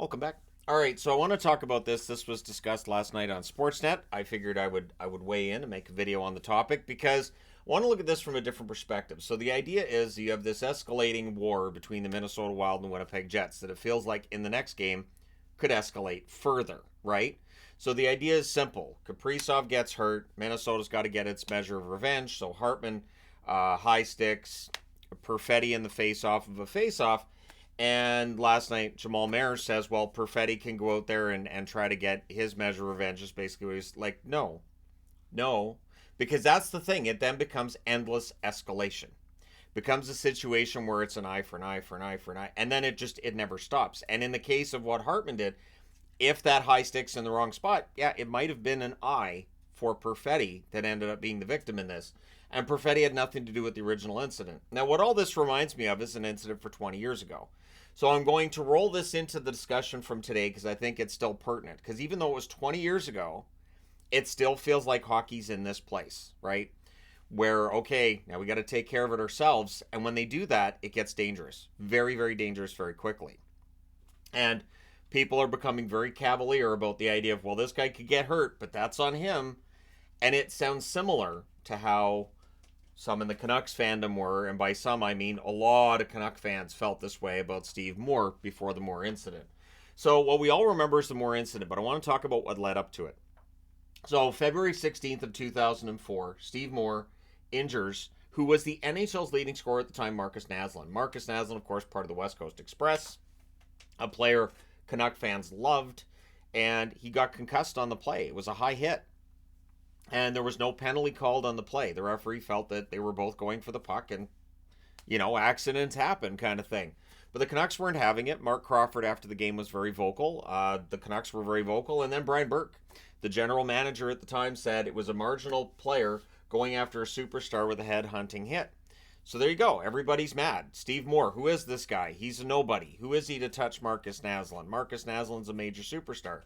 Welcome back. All right, so I want to talk about this. This was discussed last night on Sportsnet. I figured I would weigh in and make a video on the topic because I want to look at this from a different perspective. So the idea is you have this escalating war between the Minnesota Wild and Winnipeg Jets that it feels like in the next game could escalate further, right? So the idea is simple. Kaprizov gets hurt. Minnesota's got to get its measure of revenge. So Hartman, high sticks, Perfetti in the face-off of a face-off. And last night, Jamal Mayer says, well, Perfetti can go out there and try to get his measure of revenge. Is basically what he's like, no, because that's the thing. It then becomes endless escalation. Becomes a situation where it's an eye for an eye for an eye for an eye. And then it never stops. And in the case of what Hartman did, if that high sticks in the wrong spot, yeah, it might have been an eye for Perfetti that ended up being the victim in this. And Perfetti had nothing to do with the original incident. Now, what all this reminds me of is an incident for 20 years ago. So I'm going to roll this into the discussion from today because I think it's still pertinent. Because even though it was 20 years ago, it still feels like hockey's in this place, right? Where, okay, now we got to take care of it ourselves. And when they do that, it gets dangerous. Very, very dangerous very quickly. And people are becoming very cavalier about the idea of, well, this guy could get hurt, but that's on him. And it sounds similar to how some in the Canucks fandom were, and by some I mean a lot of Canuck fans felt this way about Steve Moore before the Moore incident. So what we all remember is the Moore incident, but I want to talk about what led up to it. So February 16th of 2004, Steve Moore injures who was the NHL's leading scorer at the time, Marcus Naslund. Marcus Naslund, of course, part of the West Coast Express, a player Canuck fans loved, and he got concussed on the play. It was a high hit. And there was no penalty called on the play. The referee felt that they were both going for the puck and, accidents happen kind of thing. But the Canucks weren't having it. Mark Crawford, after the game, was very vocal. The Canucks were very vocal. And then Brian Burke, the general manager at the time, said it was a marginal player going after a superstar with a head-hunting hit. So there you go. Everybody's mad. Steve Moore, who is this guy? He's a nobody. Who is he to touch Marcus Naslund? Marcus Naslund's a major superstar.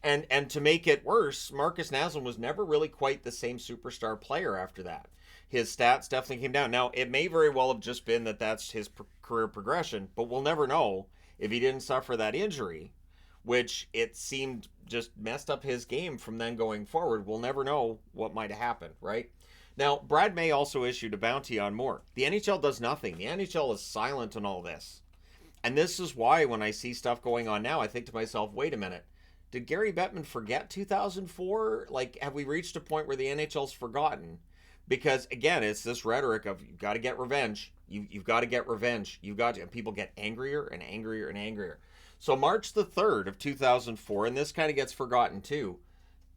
And to make it worse, Marcus Naslund was never really quite the same superstar player after that. His stats definitely came down. Now, it may very well have just been that that's his career progression, but we'll never know if he didn't suffer that injury, which it seemed just messed up his game from then going forward. We'll never know what might have happened, right? Now, Brad May also issued a bounty on Moore. The NHL does nothing. The NHL is silent on all this. And this is why when I see stuff going on now, I think to myself, wait a minute. Did Gary Bettman forget 2004? Like, have we reached a point where the NHL's forgotten? Because, again, it's this rhetoric of you've got to get revenge. You've got to get revenge. You've got to, and people get angrier and angrier and angrier. So March the 3rd of 2004, and this kind of gets forgotten too,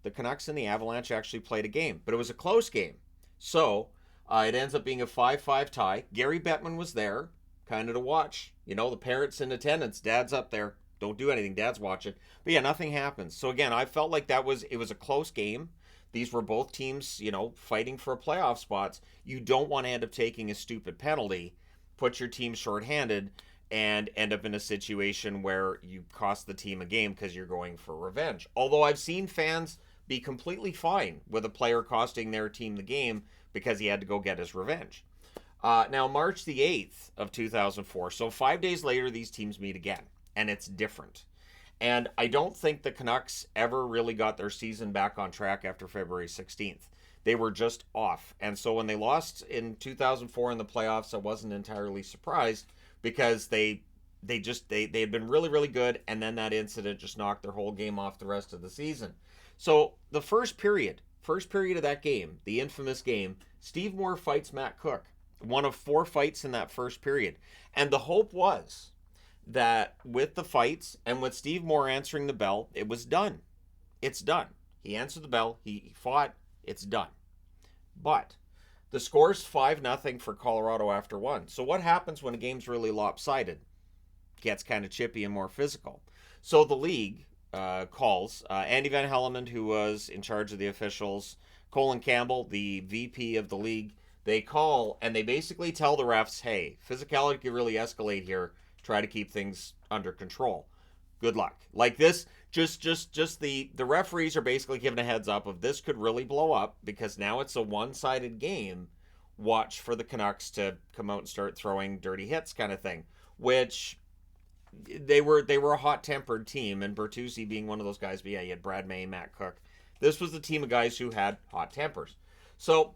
the Canucks and the Avalanche actually played a game. But it was a close game. So it ends up being a 5-5 tie. Gary Bettman was there, kind of to watch. The parents in attendance. Dad's up there. Don't do anything. Dad's watching. But yeah, nothing happens. So again, I felt like it was a close game. These were both teams, fighting for a playoff spots. You don't want to end up taking a stupid penalty, put your team shorthanded, and end up in a situation where you cost the team a game because you're going for revenge. Although I've seen fans be completely fine with a player costing their team the game because he had to go get his revenge. Now, March the 8th of 2004, so 5 days later, these teams meet again. And it's different. And I don't think the Canucks ever really got their season back on track after February 16th. They were just off. And so when they lost in 2004 in the playoffs, I wasn't entirely surprised because they had been really, really good. And then that incident just knocked their whole game off the rest of the season. So the first period of that game, the infamous game, Steve Moore fights Matt Cook. One of 4 fights in that first period. And the hope was that with the fights and with Steve Moore answering the bell, it was done. It's done. He answered the bell. He fought. It's done. But the score's 5-0 for Colorado after 1. So what happens when a game's really lopsided? Gets kind of chippy and more physical. So the league calls Andy Van Hellemond, who was in charge of the officials, Colin Campbell, the VP of the league. They call and they basically tell the refs, hey, physicality could really escalate here. Try to keep things under control. Good luck. Like this, just the referees are basically giving a heads up of this could really blow up because now it's a one-sided game. Watch for the Canucks to come out and start throwing dirty hits kind of thing, which they were a hot-tempered team, and Bertuzzi being one of those guys. But yeah, you had Brad May, Matt Cook. This was the team of guys who had hot tempers. So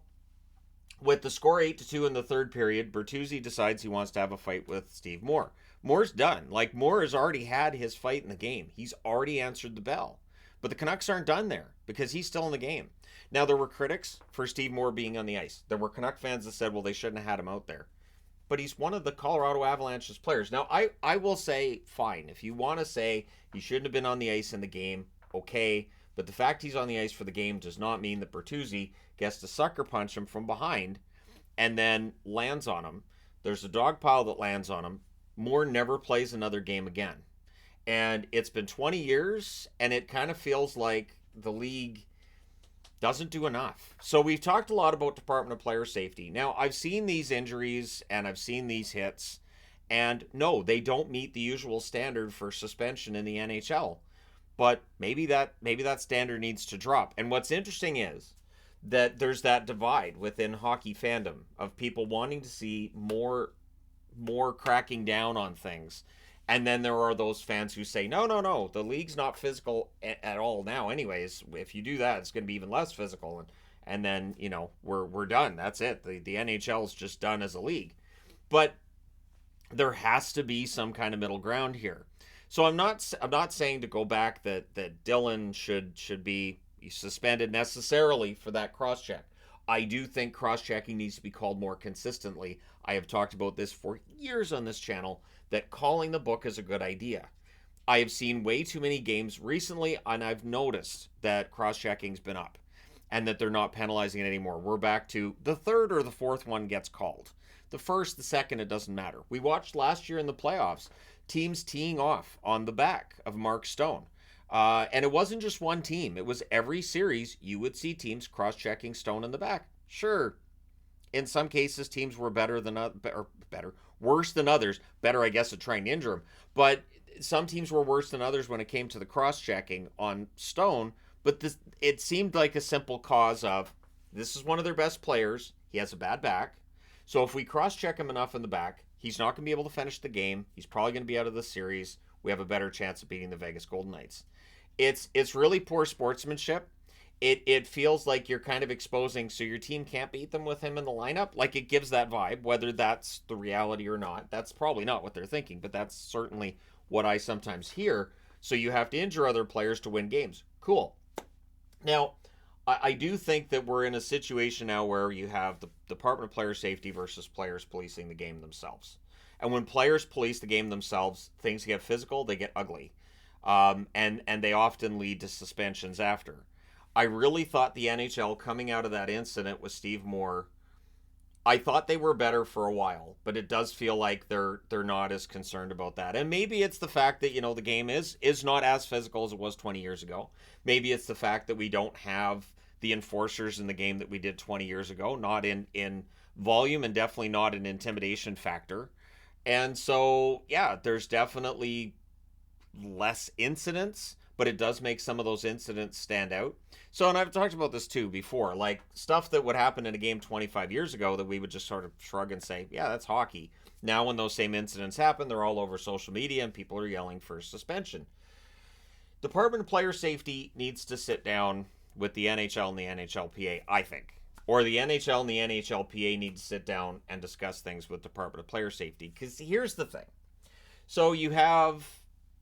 with the score 8-2 in the third period, Bertuzzi decides he wants to have a fight with Steve Moore. Moore's done. Like, Moore has already had his fight in the game. He's already answered the bell. But the Canucks aren't done there because he's still in the game. Now, there were critics for Steve Moore being on the ice. There were Canuck fans that said, well, they shouldn't have had him out there. But he's one of the Colorado Avalanche's players. Now, I will say, fine. If you want to say he shouldn't have been on the ice in the game, okay. But the fact he's on the ice for the game does not mean that Bertuzzi gets to sucker punch him from behind and then lands on him. There's a dog pile that lands on him. Moore never plays another game again. And it's been 20 years, and it kind of feels like the league doesn't do enough. So we've talked a lot about Department of Player Safety. Now, I've seen these injuries, and I've seen these hits, and no, they don't meet the usual standard for suspension in the NHL. But maybe that standard needs to drop. And what's interesting is that there's that divide within hockey fandom of people wanting to see more cracking down on things. And then there are those fans who say, no, the league's not physical at all now anyways. If you do that, it's going to be even less physical. And then, we're done. That's it. The NHL is just done as a league. But there has to be some kind of middle ground here. So I'm not saying to go back that Dylan should be suspended necessarily for that cross-check. I do think cross-checking needs to be called more consistently. I have talked about this for years on this channel, that calling the book is a good idea. I have seen way too many games recently, and I've noticed that cross-checking's been up and that they're not penalizing it anymore. We're back to the third or the fourth one gets called. The first, the second, it doesn't matter. We watched last year in the playoffs teams teeing off on the back of Mark Stone. And it wasn't just one team. It was every series you would see teams cross-checking Stone in the back. Sure, in some cases teams were worse than others. Better, I guess, at trying to injure him. But some teams were worse than others when it came to the cross-checking on Stone. But it seemed like a simple cause of, this is one of their best players. He has a bad back. So if we cross-check him enough in the back, he's not going to be able to finish the game. He's probably going to be out of the series. We have a better chance of beating the Vegas Golden Knights. It's really poor sportsmanship. It feels like you're kind of exposing, so your team can't beat them with him in the lineup. Like, it gives that vibe, whether that's the reality or not. That's probably not what they're thinking, but that's certainly what I sometimes hear. So you have to injure other players to win games. Cool. Now, I do think that we're in a situation now where you have the Department of Player Safety versus players policing the game themselves. And when players police the game themselves, things get physical, they get ugly. And they often lead to suspensions after. I really thought the NHL, coming out of that incident with Steve Moore, I thought they were better for a while, but it does feel like they're not as concerned about that. And maybe it's the fact that, the game is not as physical as it was 20 years ago. Maybe it's the fact that we don't have the enforcers in the game that we did 20 years ago, not in volume and definitely not an intimidation factor. And so, yeah, there's definitely less incidents, but it does make some of those incidents stand out. So, and I've talked about this too before, like stuff that would happen in a game 25 years ago that we would just sort of shrug and say, yeah, that's hockey. Now when those same incidents happen, they're all over social media and people are yelling for suspension. Department of Player Safety needs to sit down with the NHL and the NHLPA, I think. Or the NHL and the NHLPA need to sit down and discuss things with Department of Player Safety. Because here's the thing. So you have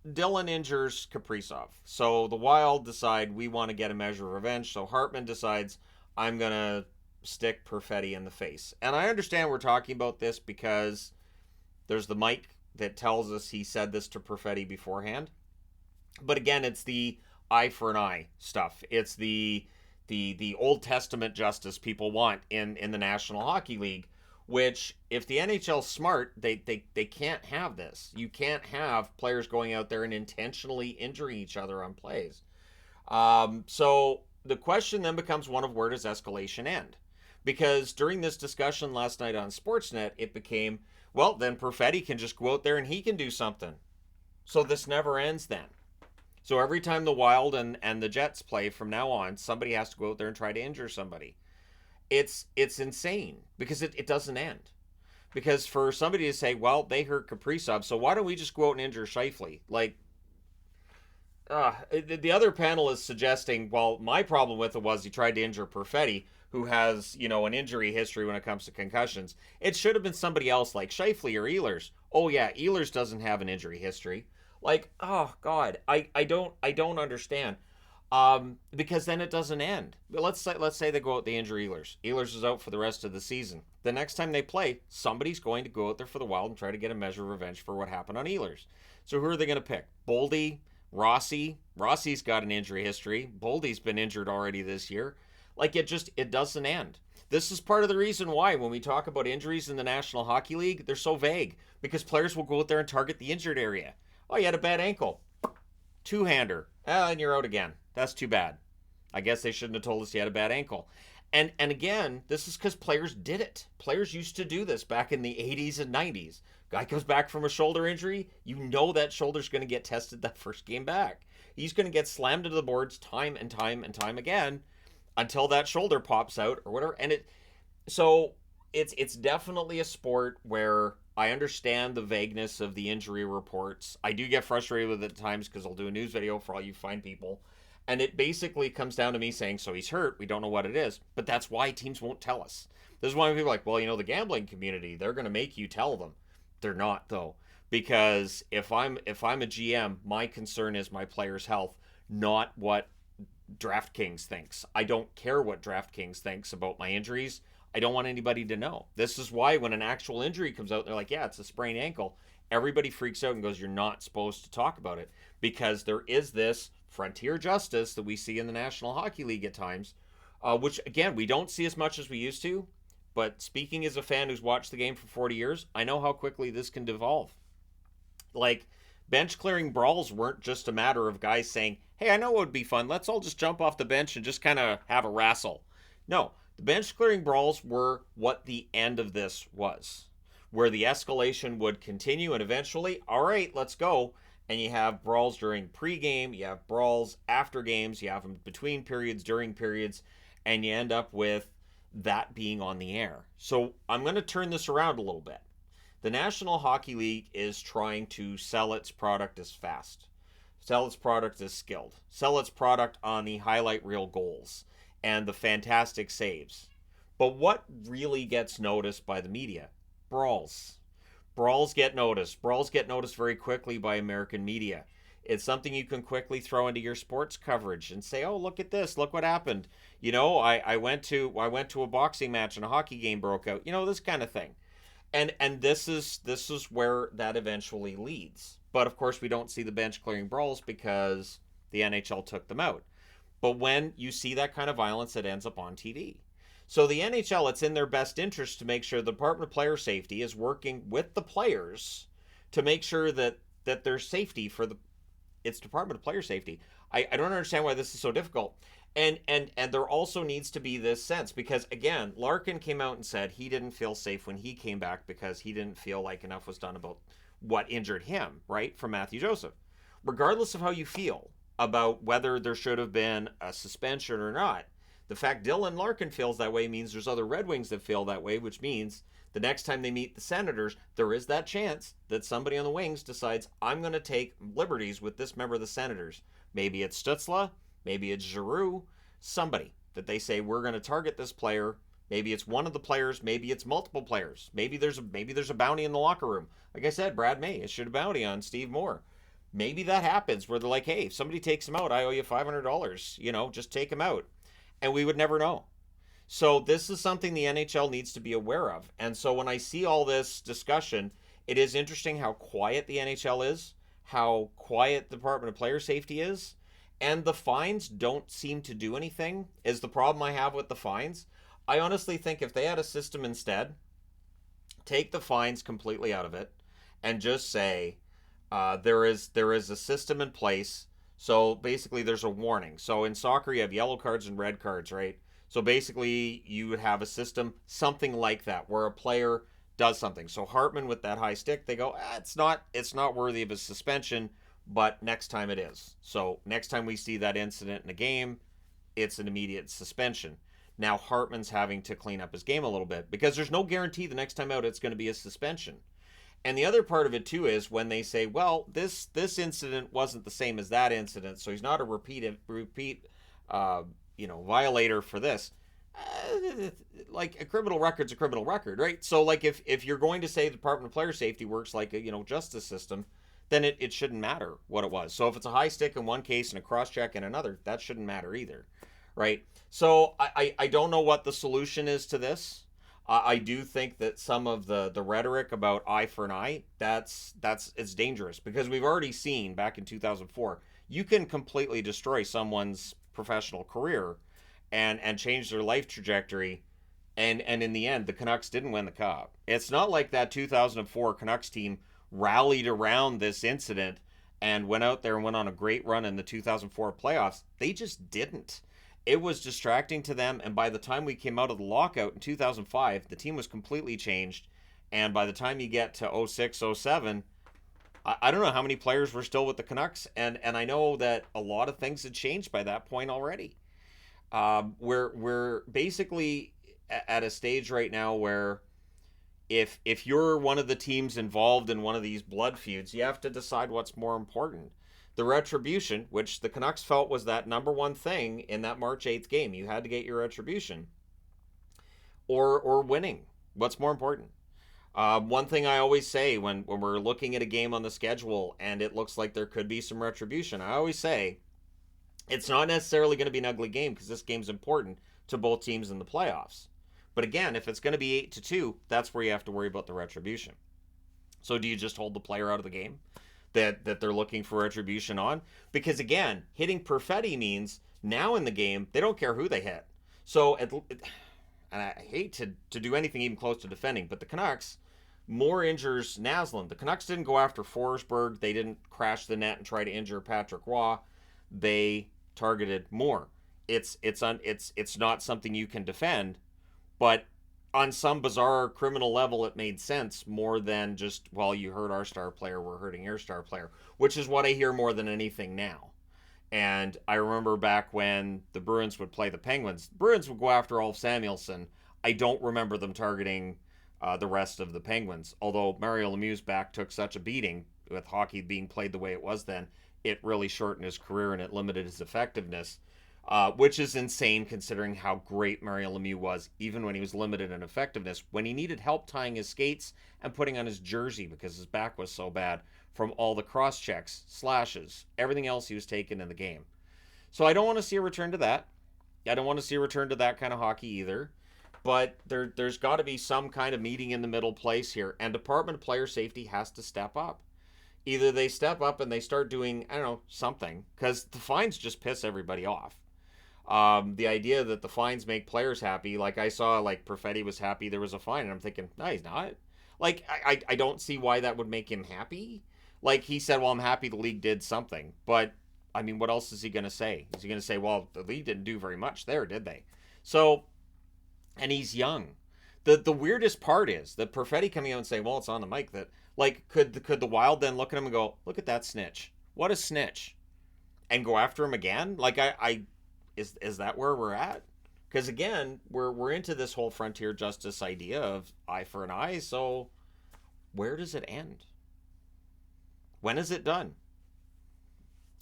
Dylan injures Kaprizov. So the Wild decide we want to get a measure of revenge. So Hartman decides, I'm going to stick Perfetti in the face. And I understand we're talking about this because there's the mic that tells us he said this to Perfetti beforehand. But again, it's the eye for an eye stuff. It's the Old Testament justice people want in the National Hockey League, which if the NHL's smart, they can't have this. You can't have players going out there and intentionally injuring each other on plays. So the question then becomes one of, where does escalation end? Because during this discussion last night on Sportsnet, it became, well, then Perfetti can just go out there and he can do something. So this never ends then. So every time the Wild and the Jets play from now on, somebody has to go out there and try to injure somebody. It's insane because it doesn't end. Because for somebody to say, well, they hurt Kaprizov, so why don't we just go out and injure Scheifele? Like, the other panel is suggesting, well, my problem with it was he tried to injure Perfetti, who has, an injury history when it comes to concussions. It should have been somebody else like Scheifele or Ehlers. Oh yeah, Ehlers doesn't have an injury history. Like, oh God, I don't understand. Because then it doesn't end. But let's say they go out, they injure Ehlers. Ehlers is out for the rest of the season. The next time they play, somebody's going to go out there for the Wild and try to get a measure of revenge for what happened on Ehlers. So who are they going to pick? Boldy, Rossi. Rossi's got an injury history. Boldy's been injured already this year. Like, it doesn't end. This is part of the reason why when we talk about injuries in the National Hockey League, they're so vague, because players will go out there and target the injured area. Oh, you had a bad ankle. Two-hander. And you're out again. That's too bad. I guess they shouldn't have told us he had a bad ankle. And again, this is because players did it. Players used to do this back in the 80s and 90s. Guy comes back from a shoulder injury, you know that shoulder's going to get tested that first game back. He's going to get slammed into the boards time and time and time again until that shoulder pops out or whatever. And it's definitely a sport where I understand the vagueness of the injury reports. I do get frustrated with it at times because I'll do a news video for all you fine people. And it basically comes down to me saying, so he's hurt, we don't know what it is. But that's why teams won't tell us. This is why people are like, well, the gambling community, they're going to make you tell them. They're not, though. Because if I'm a GM, my concern is my player's health, not what DraftKings thinks. I don't care what DraftKings thinks about my injuries. I don't want anybody to know. This is why when an actual injury comes out, they're like, yeah, it's a sprained ankle. Everybody freaks out and goes, you're not supposed to talk about it. Because there is this frontier justice that we see in the National Hockey League at times, which, again, we don't see as much as we used to. But speaking as a fan who's watched the game for 40 years, I know how quickly this can devolve. Like, bench clearing brawls weren't just a matter of guys saying, hey, I know what would be fun. Let's all just jump off the bench and just kind of have a wrestle. No, the bench clearing brawls were what the end of this was, where the escalation would continue and eventually, all right, let's go. And you have brawls during pregame, you have brawls after games, you have them between periods, during periods, and you end up with that being on the air. So I'm going to turn this around a little bit. The National Hockey League is trying to sell its product as fast, sell its product as skilled, sell its product on the highlight reel goals and the fantastic saves. But what really gets noticed by the media? Brawls. Brawls get noticed. Brawls get noticed very quickly by American media. It's something you can quickly throw into your sports coverage and say, oh, look at this. Look what happened. I went to a boxing match and a hockey game broke out. This kind of thing. And this is where that eventually leads. But of course, we don't see the bench clearing brawls because the NHL took them out. But when you see that kind of violence, it ends up on TV. So the NHL, it's in their best interest to make sure the Department of Player Safety is working with the players to make sure that there's safety for it's Department of Player Safety. I don't understand why this is so difficult. And there also needs to be this sense because, again, Larkin came out and said he didn't feel safe when he came back because he didn't feel like enough was done about what injured him, right, from Matthew Joseph. Regardless of how you feel about whether there should have been a suspension or not, the fact Dylan Larkin feels that way means there's other Red Wings that feel that way, which means the next time they meet the Senators, there is that chance that somebody on the Wings decides, I'm going to take liberties with this member of the Senators. Maybe it's Stützle, maybe it's Giroux, somebody that they say, we're going to target this player. Maybe it's one of the players, maybe it's multiple players. Maybe there's a bounty in the locker room. Like I said, Brad May issued a bounty on Steve Moore. Maybe that happens where they're like, hey, if somebody takes him out, I owe you $500. Just take him out. And we would never know. So this is something the NHL needs to be aware of. And so when I see all this discussion, it is interesting how quiet the NHL is, how quiet the Department of Player Safety is, and the fines don't seem to do anything is the problem I have with the fines. I honestly think if they had a system instead, take the fines completely out of it and just say there is a system in place. So basically there's a warning. So in soccer you have yellow cards and red cards, right? So basically you would have a system, something like that, where a player does something. So Hartman with that high stick, they go, it's not worthy of a suspension, but next time it is. So next time we see that incident in a game, it's an immediate suspension. Now Hartman's having to clean up his game a little bit because there's no guarantee the next time out it's going to be a suspension. And the other part of it too is when they say, well, this incident wasn't the same as that incident, so he's not a violator for this. Like a criminal record's a criminal record, right? So like if you're going to say the Department of Player Safety works like a justice system, then it shouldn't matter what it was. So if it's a high stick in one case and a cross check in another, that shouldn't matter either, right? So I don't know what the solution is to this. I do think that some of the rhetoric about eye for an eye, it's dangerous because we've already seen back in 2004, you can completely destroy someone's professional career and change their life trajectory. And in the end, the Canucks didn't win the cup. It's not like that 2004 Canucks team rallied around this incident and went out there and went on a great run in the 2004 playoffs. They just didn't. It was distracting to them, and by the time we came out of the lockout in 2005, the team was completely changed. And by the time you get to 06, 07, I don't know how many players were still with the Canucks, and I know that a lot of things had changed by that point already. We're basically at a stage right now where if you're one of the teams involved in one of these blood feuds, you have to decide what's more important. The retribution, which the Canucks felt was that number one thing in that March 8th game. You had to get your retribution. Or winning. What's more important? One thing I always say when we're looking at a game on the schedule and it looks like there could be some retribution, I always say it's not necessarily going to be an ugly game because this game's important to both teams in the playoffs. But again, if it's going to be 8-2, that's where you have to worry about the retribution. So do you just hold the player out of the game that they're looking for retribution on? Because again, hitting Perfetti means now in the game, they don't care who they hit. So, and I hate to do anything even close to defending, but the Canucks more injures Naslund. The Canucks didn't go after Forsberg. They didn't crash the net and try to injure Patrick Roy. They targeted more. It's not something you can defend, but on some bizarre criminal level, it made sense more than just, well, you hurt our star player, we're hurting your star player, which is what I hear more than anything now. And I remember back when the Bruins would play the Penguins, the Bruins would go after Ulf Samuelsson. I don't remember them targeting the rest of the Penguins, although Mario Lemieux's back took such a beating with hockey being played the way it was then, it really shortened his career and it limited his effectiveness. Which is insane considering how great Mario Lemieux was, even when he was limited in effectiveness, when he needed help tying his skates and putting on his jersey because his back was so bad from all the cross checks, slashes, everything else he was taking in the game. So I don't want to see a return to that. I don't want to see a return to that kind of hockey either. But there's got to be some kind of meeting in the middle place here, and Department of Player Safety has to step up. Either they step up and they start doing, I don't know, something, because the fines just piss everybody off. The idea that the fines make players happy, like I saw, like Perfetti was happy there was a fine, and I'm thinking, no, he's not. Like, I don't see why that would make him happy. Like, he said, well, I'm happy the league did something. But, I mean, what else is he going to say? Is he going to say, well, the league didn't do very much there, did they? So, and he's young. The weirdest part is that Perfetti coming out and saying, well, it's on the mic, that, like, could the Wild then look at him and go, look at that snitch. What a snitch. And go after him again? Like, Is that where we're at? Because again, we're into this whole frontier justice idea of eye for an eye. So where does it end? When is it done?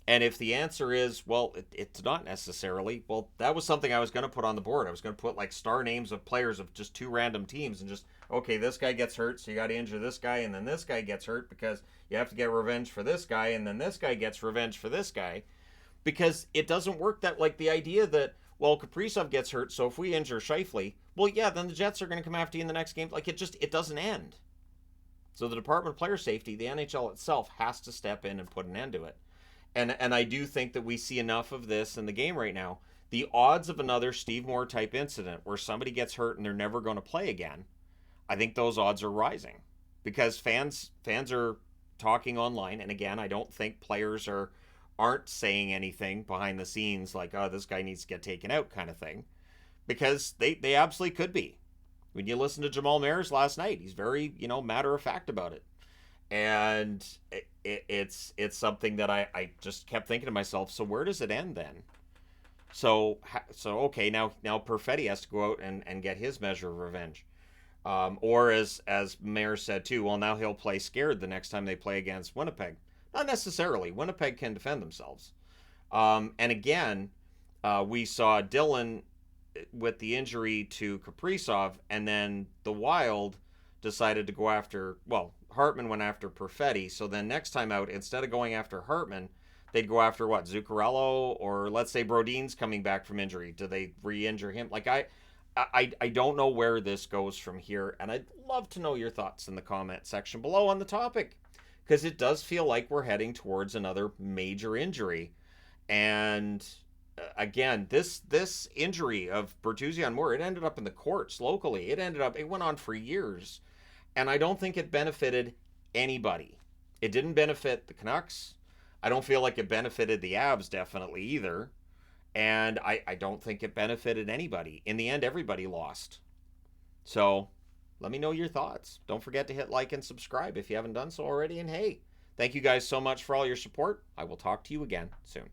And if the answer is, well, it's not necessarily, well, that was something I was going to put on the board. I was going to put like star names of players of just two random teams and just, okay, this guy gets hurt, so you got to injure this guy, and then this guy gets hurt because you have to get revenge for this guy, and then this guy gets revenge for this guy. Because it doesn't work that, like, the idea that, well, Kaprizov gets hurt, so if we injure Scheifele, well, yeah, then the Jets are going to come after you in the next game. Like, it doesn't end. So the Department of Player Safety, the NHL itself, has to step in and put an end to it. And I do think that we see enough of this in the game right now. The odds of another Steve Moore type incident where somebody gets hurt and they're never going to play again, I think those odds are rising. Because fans are talking online, and again, I don't think players aren't saying anything behind the scenes like, oh, this guy needs to get taken out kind of thing, because they absolutely could be. When you listen to Jamal Mayers last night, he's very, matter of fact about it. And it's something that I just kept thinking to myself, so where does it end then? So okay, now Perfetti has to go out and get his measure of revenge. Or as Mayer said too, well, now he'll play scared the next time they play against Winnipeg. Not necessarily. Winnipeg can defend themselves. And again, we saw Dylan with the injury to Kaprizov, and then the Wild decided to go after. Well, Hartman went after Perfetti. So then next time out, instead of going after Hartman, they'd go after what, Zuccarello, or let's say Brodin's coming back from injury. Do they re-injure him? Like I don't know where this goes from here, and I'd love to know your thoughts in the comment section below on the topic, because it does feel like we're heading towards another major injury. And again, this injury of Bertuzzi on Moore, it ended up in the courts locally. It went on for years, and I don't think it benefited anybody. It didn't benefit the Canucks. I don't feel like it benefited the Avs definitely either. And I don't think it benefited anybody. In the end, everybody lost. So let me know your thoughts. Don't forget to hit like and subscribe if you haven't done so already. And hey, thank you guys so much for all your support. I will talk to you again soon.